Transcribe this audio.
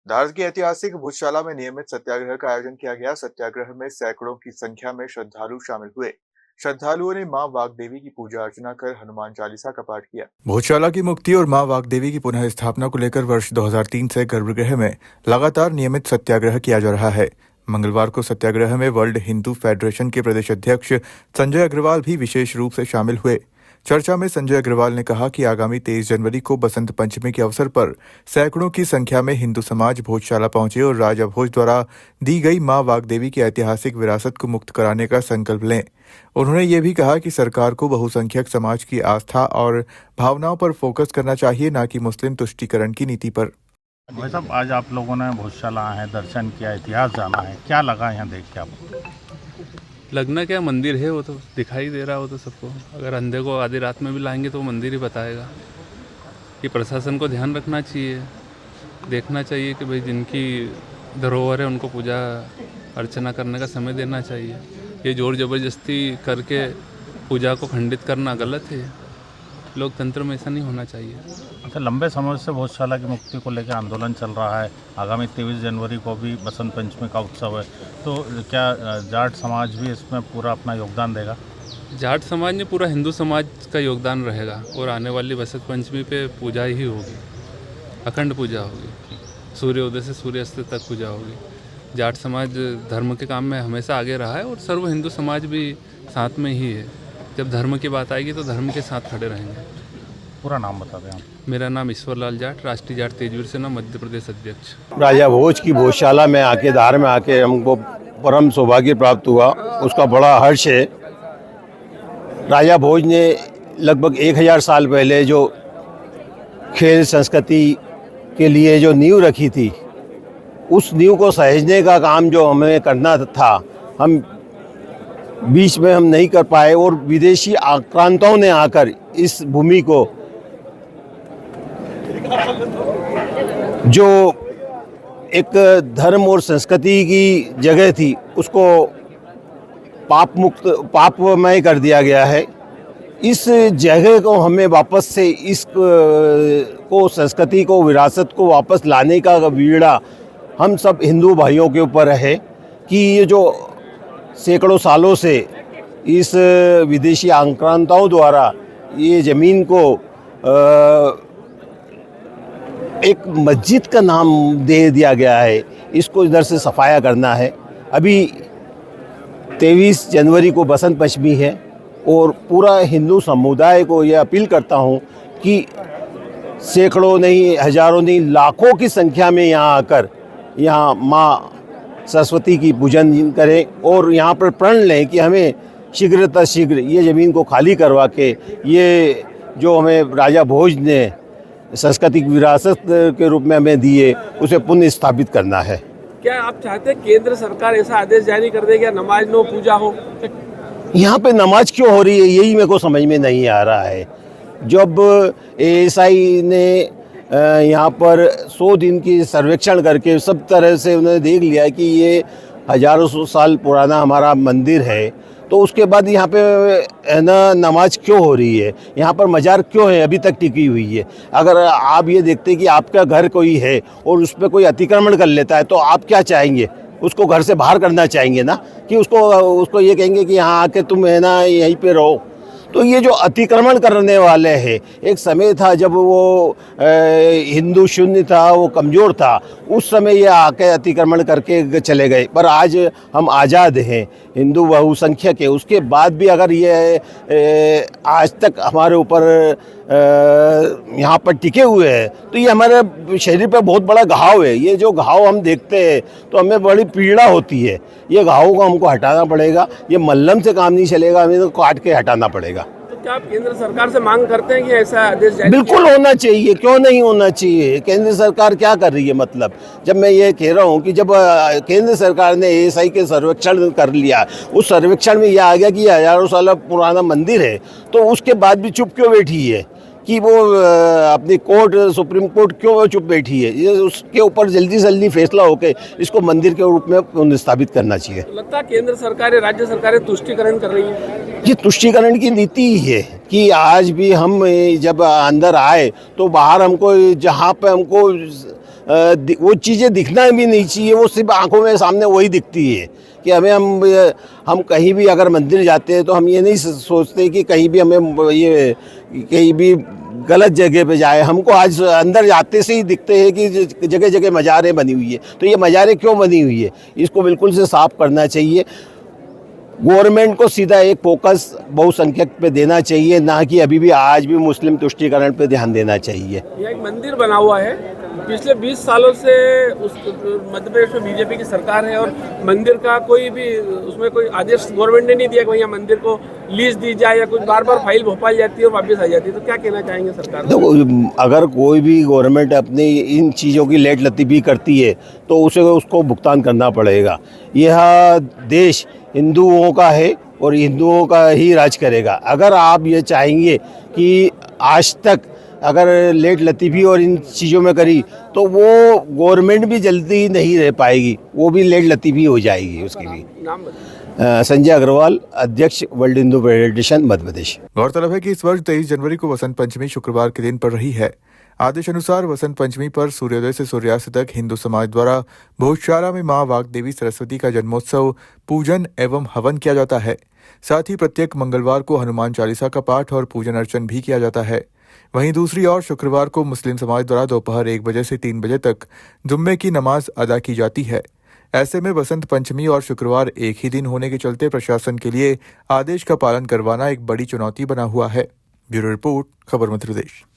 भारत की ऐतिहासिक भोजशाला में नियमित सत्याग्रह का आयोजन किया गया। सत्याग्रह में सैकड़ों की संख्या में श्रद्धालु शामिल हुए। श्रद्धालुओं ने मां वाग्देवी की पूजा अर्चना कर हनुमान चालीसा का पाठ किया। भोजशाला की मुक्ति और मां वाग्देवी की पुनः स्थापना को लेकर वर्ष 2003 से गर्भगृह में लगातार नियमित सत्याग्रह किया जा रहा है। मंगलवार को सत्याग्रह में वर्ल्ड हिंदू फेडरेशन के प्रदेश अध्यक्ष संजय अग्रवाल भी विशेष रूप से शामिल हुए। चर्चा में संजय अग्रवाल ने कहा कि आगामी 23 जनवरी को बसंत पंचमी के अवसर पर सैकड़ों की संख्या में हिंदू समाज भोजशाला पहुंचे और राजा भोज द्वारा दी गई मां वाग्देवी की ऐतिहासिक विरासत को मुक्त कराने का संकल्प लें। उन्होंने ये भी कहा कि सरकार को बहुसंख्यक समाज की आस्था और भावनाओं पर फोकस करना चाहिए, न कि मुस्लिम तुष्टीकरण की नीति पर। भाई साहब, आज आप लोगों ने भोजशाला आए हैं, दर्शन किया, इतिहास जाना है, क्या लगा यहाँ देख के आपको? लगना क्या, मंदिर है, वो तो दिखाई दे रहा हो तो सबको। अगर अंधे को आधी रात में भी लाएंगे तो वो मंदिर ही बताएगा। कि प्रशासन को ध्यान रखना चाहिए, देखना चाहिए कि भाई जिनकी धरोहर है उनको पूजा अर्चना करने का समय देना चाहिए। ये जोर ज़बरदस्ती करके पूजा को खंडित करना गलत है। लोकतंत्र में ऐसा नहीं होना चाहिए। अच्छा, लंबे समय से भोजशाला की मुक्ति को लेकर आंदोलन चल रहा है। आगामी 23 जनवरी को भी बसंत पंचमी का उत्सव है, तो क्या जाट समाज भी इसमें पूरा अपना योगदान देगा? जाट समाज ने पूरा हिंदू समाज का योगदान रहेगा और आने वाली बसंत पंचमी पे पूजा ही होगी, अखंड पूजा होगी, सूर्योदय से सूर्यास्त तक पूजा होगी। जाट समाज धर्म के काम में हमेशा आगे रहा है और सर्व हिंदू समाज भी साथ में ही है। जब धर्म की बात आएगी तो धर्म के साथ खड़े रहेंगे। पूरा नाम बता दें आप। मेरा नाम ईश्वरलाल जाट, राष्ट्रीय जाट तेजवीर सेना मध्य प्रदेश अध्यक्ष। राजा भोज की भोजशाला में आके, धार में आके हमको परम सौभाग्य प्राप्त हुआ, उसका बड़ा हर्ष है। राजा भोज ने लगभग 1000 साल पहले जो खेल संस्कृति के लिए जो नींव रखी थी, उस नींव को सहेजने का काम जो हमें करना था, हम बीच में हम नहीं कर पाए और विदेशी आक्रांताओं ने आकर इस भूमि को, जो एक धर्म और संस्कृति की जगह थी, उसको पापमय कर दिया गया है। इस जगह को हमें वापस से इस को संस्कृति को, विरासत को वापस लाने का बीड़ा हम सब हिंदू भाइयों के ऊपर है कि ये जो सैकड़ों सालों से इस विदेशी आक्रांताओं द्वारा ये ज़मीन को एक मस्जिद का नाम दे दिया गया है, इसको इधर से सफाया करना है। अभी 23 जनवरी को बसंत पंचमी है और पूरा हिंदू समुदाय को ये अपील करता हूँ कि सैकड़ों नहीं, हजारों नहीं, लाखों की संख्या में यहाँ आकर यहाँ माँ सरस्वती की पूजन करें और यहाँ पर प्रण लें कि हमें शीघ्र ये ज़मीन को खाली करवा के ये जो हमें राजा भोज ने सांस्कृतिक विरासत के रूप में हमें दिए, उसे पुनः स्थापित करना है। क्या आप चाहते हैं केंद्र सरकार ऐसा आदेश जारी कर दे कि नमाज नो पूजा हो? यहाँ पे नमाज क्यों हो रही है, यही मेरे को समझ में नहीं आ रहा है। जब एएसआई ने यहाँ पर 100 दिन की सर्वेक्षण करके सब तरह से उन्होंने देख लिया कि ये हजारों साल पुराना हमारा मंदिर है, तो उसके बाद यहाँ पे है ना नमाज क्यों हो रही है, यहाँ पर मजार क्यों है अभी तक टिकी हुई है? अगर आप ये देखते कि आपका घर कोई है और उस पर कोई अतिक्रमण कर लेता है, तो आप क्या चाहेंगे? उसको घर से बाहर करना चाहेंगे ना, कि उसको ये कहेंगे कि यहाँ आके तुम है ना यहीं पे रहो। तो ये जो अतिक्रमण करने वाले हैं, एक समय था जब वो हिंदू शून्य था, वो कमज़ोर था, उस समय ये आके अतिक्रमण करके चले गए। पर आज हम आज़ाद हैं, हिंदू बहुसंख्यक है, उसके बाद भी अगर ये आज तक हमारे ऊपर यहाँ पर टिके हुए हैं, तो ये हमारे शरीर पर बहुत बड़ा घाव है। ये जो घाव हम देखते हैं तो हमें बड़ी पीड़ा होती है। ये घाव को हमको हटाना पड़ेगा, ये मल्लम से काम नहीं चलेगा, हमें तो काट के हटाना पड़ेगा। तो क्या आप केंद्र सरकार से मांग करते हैं कि ऐसा आदेश जारी? बिल्कुल होना चाहिए, क्यों नहीं होना चाहिए। केंद्र सरकार क्या कर रही है? मतलब जब मैं ये कह रहा हूँ कि जब केंद्र सरकार ने एएसआई के सर्वेक्षण कर लिया, उस सर्वेक्षण में यह आ गया कि हजारों साल पुराना मंदिर है, तो उसके बाद भी चुप क्यों बैठी है? कि वो अपनी कोर्ट, सुप्रीम कोर्ट क्यों चुप बैठी है? ये उसके ऊपर जल्दी से जल्दी फैसला होकर इसको मंदिर के रूप में स्थापित करना चाहिए। लगता है केंद्र सरकार, राज्य सरकारें तुष्टीकरण कर रही है। ये तुष्टीकरण की नीति ही है कि आज भी हम जब अंदर आए तो बाहर हमको, जहाँ पे हमको वो चीज़ें दिखना भी नहीं चाहिए, वो सिर्फ आंखों में सामने वही दिखती है कि हम कहीं भी अगर मंदिर जाते हैं तो हम ये नहीं सोचते कि कहीं भी हमें ये कहीं भी गलत जगह पे जाए। हमको आज अंदर जाते से ही दिखते हैं कि जगह जगह मज़ारें बनी हुई है। तो ये मज़ारें क्यों बनी हुई है, इसको बिल्कुल से साफ करना चाहिए। गवर्नमेंट को सीधा एक फोकस बहुसंख्यक पे देना चाहिए, ना कि अभी भी आज भी मुस्लिम तुष्टीकरण पे ध्यान देना चाहिए। यह एक मंदिर बना हुआ है, पिछले 20 सालों से उस मध्य प्रदेश में बीजेपी की सरकार है और मंदिर का कोई भी उसमें कोई आदेश गवर्नमेंट ने नहीं दिया कि भैया मंदिर को लीज दी जाए, या कुछ बार बार फाइल भोपाल जाती है और वापस आ जाती है। तो क्या कहना चाहेंगे सरकार को? देखो, अगर कोई भी गवर्नमेंट अपनी इन चीज़ों की लेट लतीफ़ी करती है तो उसको भुगतान करना पड़ेगा। यह देश हिंदुओं का है और हिंदुओं का ही राज करेगा। अगर आप ये चाहेंगे कि आज तक अगर लेट लतीफ़ी और इन चीज़ों में करी तो वो गवर्नमेंट भी जल्दी नहीं रह पाएगी, वो भी लेट लतीफ़ी हो जाएगी उसकी भी। नाम बताइए। संजय अग्रवाल, अध्यक्ष वर्ल्ड हिंदू फेडरेशन मध्य प्रदेश। गौरतलब है कि इस वर्ष 23 जनवरी को वसंत पंचमी शुक्रवार के दिन पड़ रही है। आदेश अनुसार वसंत पंचमी पर सूर्योदय से सूर्यास्त तक हिंदू समाज द्वारा भोजशाला में मां वाग्देवी सरस्वती का जन्मोत्सव, पूजन एवं हवन किया जाता है। साथ ही प्रत्येक मंगलवार को हनुमान चालीसा का पाठ और पूजन अर्चन भी किया जाता है। वहीं दूसरी ओर शुक्रवार को मुस्लिम समाज द्वारा दोपहर 1 बजे से 3 बजे तक जुम्मे की नमाज अदा की जाती है। ऐसे में वसंत पंचमी और शुक्रवार एक ही दिन होने के चलते प्रशासन के लिए आदेश का पालन करवाना एक बड़ी चुनौती बना हुआ है। ब्यूरो रिपोर्ट, खबर मध्य प्रदेश।